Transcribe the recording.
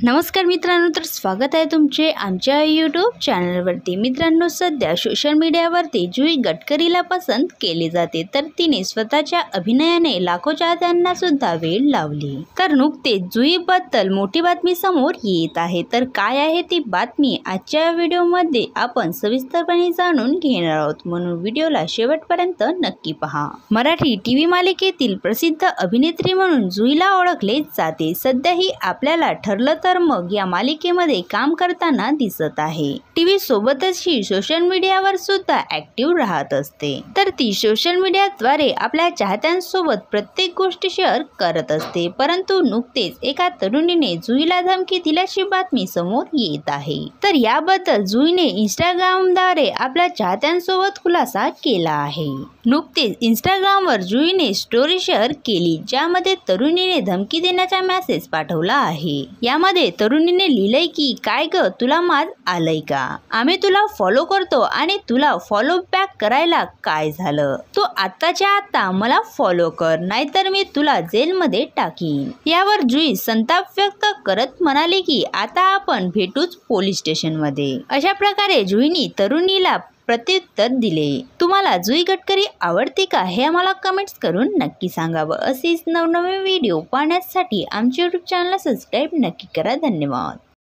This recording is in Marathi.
नमस्कार मित्रांनो, तर स्वागत आहे तुमचे आमच्या यूट्यूब चॅनलवरती। मित्रांनो, सध्या सोशल मीडियावरती जुई गडकरीला पसंत केली जाते, तर तिने स्वतःच्या अभिनयाने लाखो चाहत्यांना सुद्धा वेळ लावली। तर नुकतेच जुईबद्दल मोठी बातमी समोर येत आहे, तर काय आहे ती बातमी आजच्या व्हिडिओमध्ये आपण सविस्तरपणे जाणून घेणार आहोत, म्हणून व्हिडिओला शेवटपर्यंत नक्की पहा। मराठी टीव्ही मालिकेतील प्रसिद्ध अभिनेत्री म्हणून जुईला ओळखले जाते। सध्याही आपल्याला ठरलं तर मग या मालिकेमध्ये काम करताना दिसत आहे। टीव्ही सोबतच ही सोशल मीडियावर सुद्धा ऍक्टिव्ह राहत असते, तर ती सोशल मीडियाद्वारे आपल्या चाहत्यांसोबत प्रत्येक गोष्ट शेअर करत असते। परंतु नुकतेच एका तरुणीने जुईला धमकी दिल्याची बातमी समोर येत आहे। तर याबद्दल जुईने इंस्टाग्रामद्वारे आपल्या चाहत्यांसोबत खुलासा केला आहे। नुकतेच इंस्टाग्रामवर जुईने स्टोरी शेअर केली, ज्यामध्ये तरुणीने धमकी देण्याचा मेसेज पाठवला आहे। यामध्ये तरुणीने लिहिलंय की, काय ग, तुला माज आलंय का? आम्ही तुला फॉलो करतो आणि तुला फॉलो बॅक करायला काय झालं? तू आत्ताच्या आत्ता मला फॉलो कर, नाहीतर मी तुला जेलमध्ये टाकीन। यावर जुई संताप व्यक्त करत म्हणाली की, आता आपण भेटूच पोलीस स्टेशनमध्ये। अशा प्रकारे जुईनी तरुणीला प्रत्युत्तर दिले। तुम्हाला जुई गडकरी आवडते का, हे आम्हाला कमेंट्स करून नक्की सांगावं। असेच नवनवीन व्हिडिओ पाहण्यासाठी आमच्या यूट्यूब चॅनलला सबस्क्राईब नक्की करा। धन्यवाद।